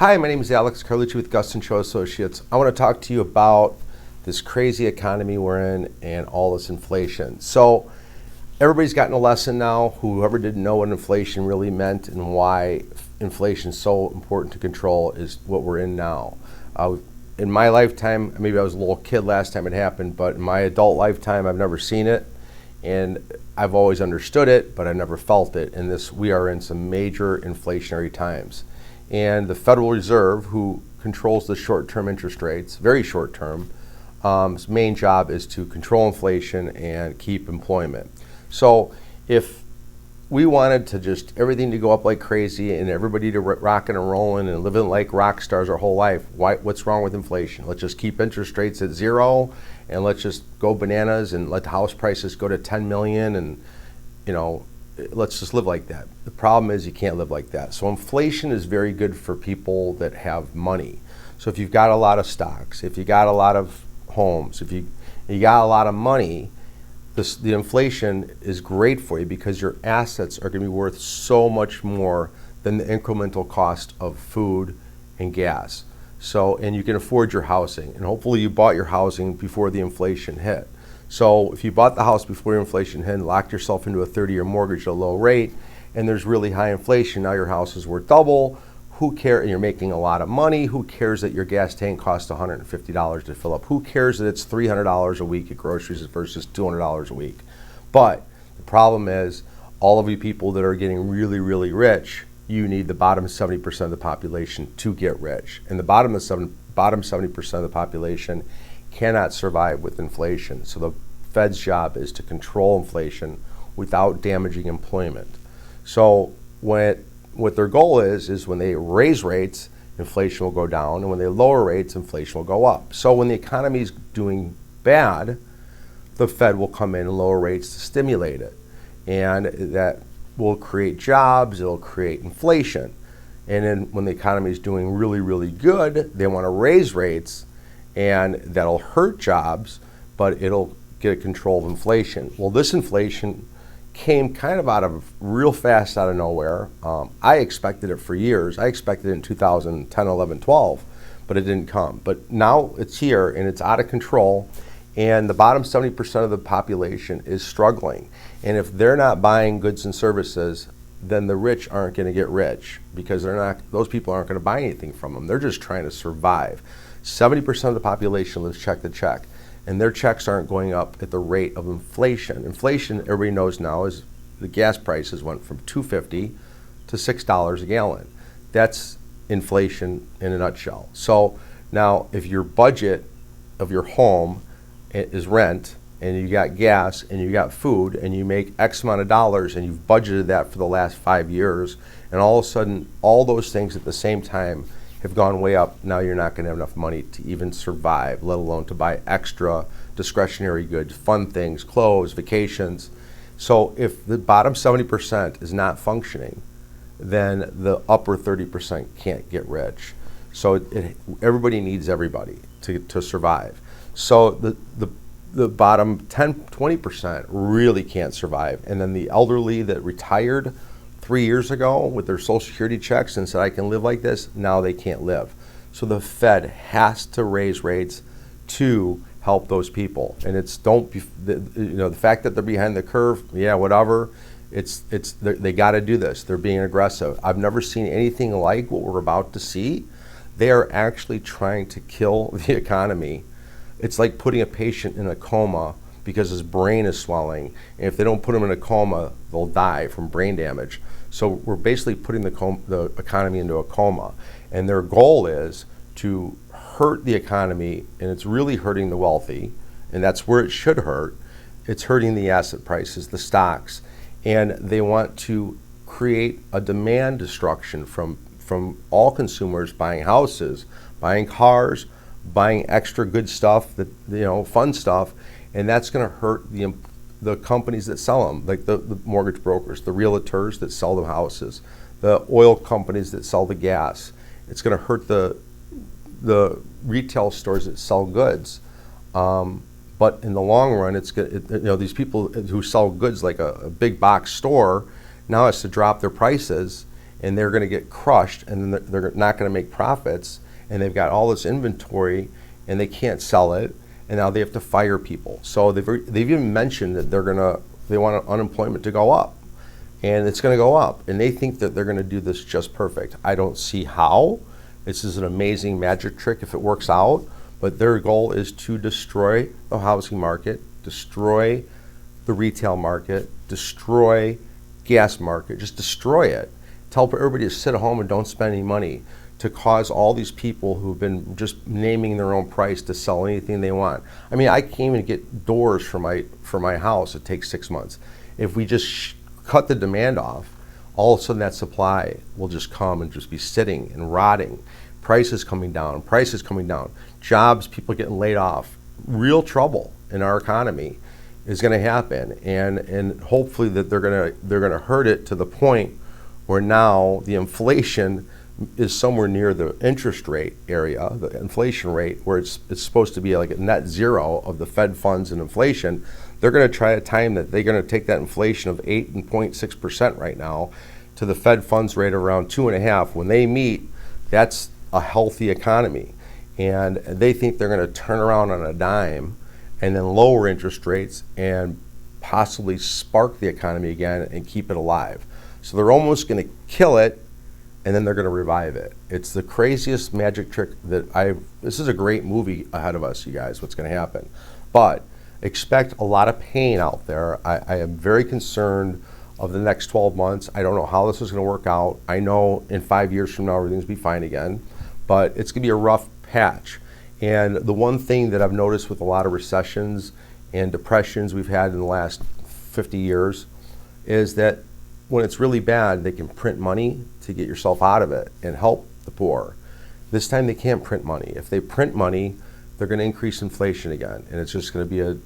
Hi, my name is Alex Carlucci with Gustan Cho Associates. I want to talk to you about this crazy economy we're in and all this inflation. So everybody's gotten a lesson now, whoever didn't know what inflation really meant and why inflation is so important to control is what we're in now. In my lifetime, maybe I was a little kid last time it happened, but in my adult lifetime, I've never seen it. And I've always understood it, but I never felt it. And we are in some major inflationary times. And the Federal Reserve, who controls the short-term interest rates, very short-term, its main job is to control inflation and keep employment. So if we wanted to just everything to go up like crazy and everybody to rocking and rolling and living like rock stars our whole life, what's wrong with inflation? Let's just keep interest rates at zero and let's just go bananas and let the house prices go to 10 million and, let's just live like that. The problem is you can't live like that. So inflation is very good for people that have money. So if you've got a lot of stocks, if you got a lot of homes, if you got a lot of money, the inflation is great for you because your assets are going to be worth so much more than the incremental cost of food and gas. So, and you can afford your housing, and hopefully you bought your housing before the inflation hit. So if you bought the house before inflation hit and locked yourself into a 30-year mortgage at a low rate, and there's really high inflation, now your house is worth double, who cares, and you're making a lot of money, who cares that your gas tank costs $150 to fill up? Who cares that it's $300 a week at groceries versus $200 a week? But the problem is, all of you people that are getting really, really rich, you need the bottom 70% of the population to get rich. And the bottom 70% of the population cannot survive with inflation. So the Fed's job is to control inflation without damaging employment. So what their goal is when they raise rates, inflation will go down, and when they lower rates, inflation will go up. So when the economy is doing bad, the Fed will come in and lower rates to stimulate it. And that will create jobs, it'll create inflation. And then when the economy is doing really, really good, they want to raise rates, and that'll hurt jobs, but it'll get a control of inflation. Well, this inflation came kind of real fast out of nowhere. I expected it for years. I expected it in 2010, 11, 12, but it didn't come. But now it's here and it's out of control, and the bottom 70% of the population is struggling. And if they're not buying goods and services, then the rich aren't going to get rich because those people aren't going to buy anything from them. They're just trying to survive. 70% of the population lives check to check, and their checks aren't going up at the rate of inflation. Inflation, everybody knows now, is the gas prices went from $2.50 to $6 a gallon. That's inflation in a nutshell. So now if your budget of your home is rent, and you got gas, and you got food, and you make X amount of dollars, and you've budgeted that for the last 5 years, and all of a sudden, all those things at the same time have gone way up, now you're not going to have enough money to even survive, let alone to buy extra discretionary goods, fun things, clothes, vacations. So if the bottom 70% is not functioning, then the upper 30% can't get rich. So everybody needs everybody to survive. So the bottom 10, 20% really can't survive. And then the elderly that retired 3 years ago with their Social Security checks and said, I can live like this, now they can't live. So the Fed has to raise rates to help those people. And the fact that they're behind the curve, yeah, whatever, they got to do this. They're being aggressive. I've never seen anything like what we're about to see. They are actually trying to kill the economy. It's like putting a patient in a coma because his brain is swelling. And if they don't put him in a coma, they'll die from brain damage. So we're basically putting the economy into a coma. And their goal is to hurt the economy, and it's really hurting the wealthy, and that's where it should hurt. It's hurting the asset prices, the stocks. And they want to create a demand destruction from all consumers buying houses, buying cars, buying extra good stuff, fun stuff, and that's going to hurt the companies that sell them, like the mortgage brokers, the realtors that sell the houses, the oil companies that sell the gas. It's going to hurt the retail stores that sell goods. But in the long run, these people who sell goods like a big box store now has to drop their prices, and they're going to get crushed, and then they're not going to make profits, and they've got all this inventory, and they can't sell it, and now they have to fire people. So they've even mentioned that they want unemployment to go up, and it's going to go up, and they think that they're going to do this just perfect. I don't see how. This is an amazing magic trick if it works out, but their goal is to destroy the housing market, destroy the retail market, destroy gas market, just destroy it. Tell everybody to sit at home and don't spend any money, to cause all these people who've been just naming their own price to sell anything they want. I mean, I can't even get doors for my house. It takes 6 months. If we just cut the demand off, all of a sudden that supply will just come and just be sitting and rotting. Prices coming down, jobs, people getting laid off. Real trouble in our economy is going to happen, and hopefully that they're going to hurt it to the point where now the inflation is somewhere near the interest rate area, the inflation rate, where it's supposed to be like a net zero of the Fed funds and inflation. They're going to try to time that. They're going to take that inflation of 8.6% right now to the Fed funds rate around 2.5. When they meet, that's a healthy economy, and they think they're going to turn around on a dime and then lower interest rates and possibly spark the economy again and keep it alive. So they're almost going to kill it, and then they're going to revive it. It's the craziest magic trick this is a great movie ahead of us, you guys, what's going to happen. But expect a lot of pain out there. I am very concerned of the next 12 months. I don't know how this is going to work out. I know in 5 years from now, everything's going to be fine again, but it's going to be a rough patch. And the one thing that I've noticed with a lot of recessions and depressions we've had in the last 50 years is that when it's really bad, they can print money to get yourself out of it and help the poor. This time they can't print money. If they print money, they're going to increase inflation again, and it's just going to be a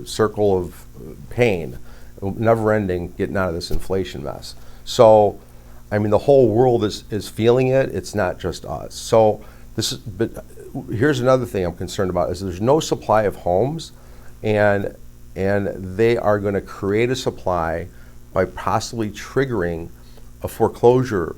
circle of pain, never ending, getting out of this inflation mess. So, I mean, the whole world is feeling it. It's not just us. So but here's another thing I'm concerned about is there's no supply of homes, and they are going to create a supply by possibly triggering a foreclosure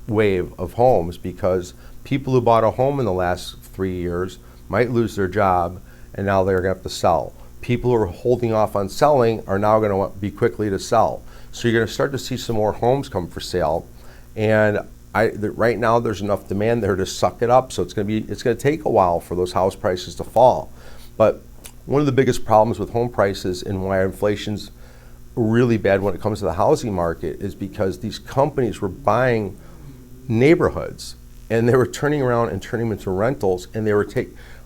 wave of homes, because people who bought a home in the last 3 years might lose their job, and now they're going to have to sell. People who are holding off on selling are now going to be quickly to sell. So you're going to start to see some more homes come for sale, and right now there's enough demand there to suck it up. So it's going to take a while for those house prices to fall. But one of the biggest problems with home prices and why inflation's really bad when it comes to the housing market is because these companies were buying neighborhoods and they were turning around and turning them into rentals, and they were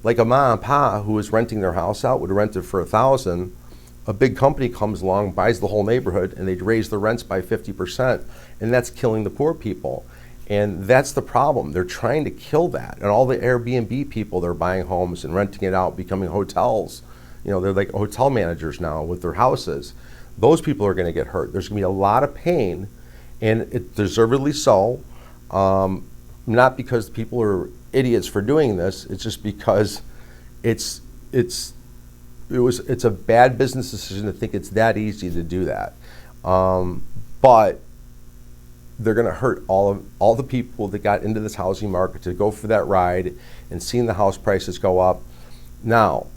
like a mom and pop who was renting their house out would rent it for $1,000. A big company comes along, buys the whole neighborhood, and they raise the rents by 50%, and that's killing the poor people. And that's the problem. They're trying to kill that. And all the Airbnb people, they're buying homes and renting it out, becoming hotels. You know, they're like hotel managers now with their houses. Those people are going to get hurt. There's going to be a lot of pain, and it deservedly so. Not because people are idiots for doing this. It's just because it's a bad business decision to think it's that easy to do that. But they're going to hurt all the people that got into this housing market to go for that ride and seeing the house prices go up. Now,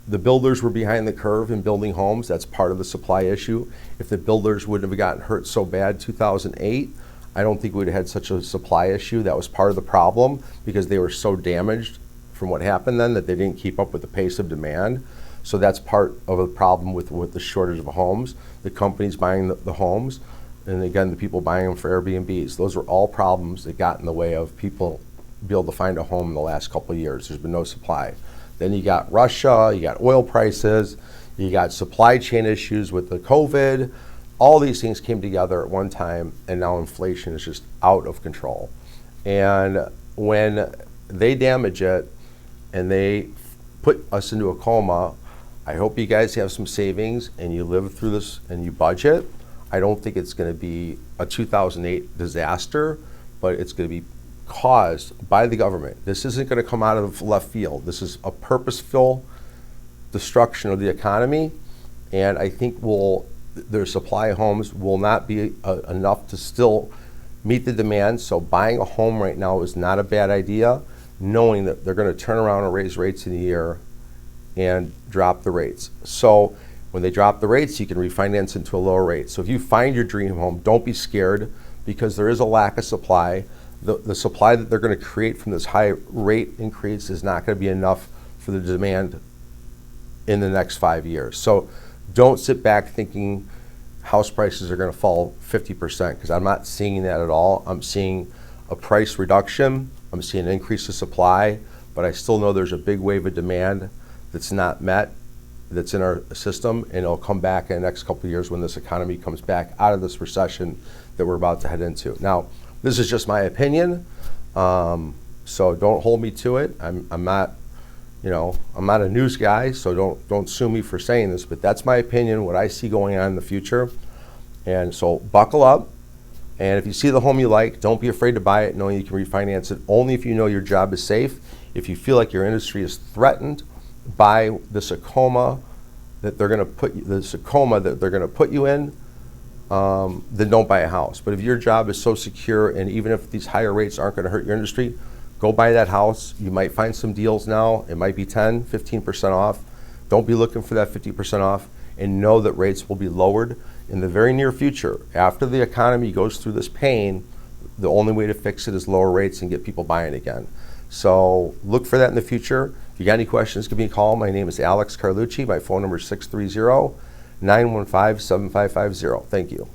the builders were behind the curve in building homes. That's part of the supply issue. If the builders wouldn't have gotten hurt so bad 2008, I don't think we'd have had such a supply issue. That was part of the problem because they were so damaged from what happened then that they didn't keep up with the pace of demand. So that's part of the problem with the shortage of homes. The companies buying the homes, and again, the people buying them for Airbnbs. Those were all problems that got in the way of people be able to find a home in the last couple of years. There's been no supply. Then you got Russia, you got oil prices, you got supply chain issues with the COVID. All these things came together at one time, and now inflation is just out of control. And when they damage it and they put us into a coma, I hope you guys have some savings and you live through this and you budget. I don't think it's going to be a 2008 disaster, but it's going to be caused by the government. This isn't going to come out of left field. This is a purposeful destruction of the economy, and I think their supply of homes will not be enough to still meet the demand. So buying a home right now is not a bad idea, knowing that they're going to turn around and raise rates in a year and drop the rates. So when they drop the rates, you can refinance into a lower rate. So if you find your dream home, don't be scared, because there is a lack of supply. The supply that they're going to create from this high rate increase is not going to be enough for the demand in the next 5 years. So don't sit back thinking house prices are going to fall 50%, because I'm not seeing that at all. I'm seeing a price reduction. I'm seeing an increase of supply, but I still know there's a big wave of demand that's not met, that's in our system, and it'll come back in the next couple of years when this economy comes back out of this recession that we're about to head into. Now, this is just my opinion, so don't hold me to it. I'm not a news guy, so don't sue me for saying this, but that's my opinion, what I see going on in the future. And so buckle up, and if you see the home you like, don't be afraid to buy it, knowing you can refinance it only if you know your job is safe. If you feel like your industry is threatened by the Tacoma that they're going to put you in, then don't buy a house. But if your job is so secure, and even if these higher rates aren't going to hurt your industry, go buy that house. You might find some deals now. It might be 10, 15% off. Don't be looking for that 50% off, and know that rates will be lowered in the very near future. After the economy goes through this pain, the only way to fix it is lower rates and get people buying again. So look for that in the future. If you got any questions, give me a call. My name is Alex Carlucci. My phone number is 630-915-7550. Thank you.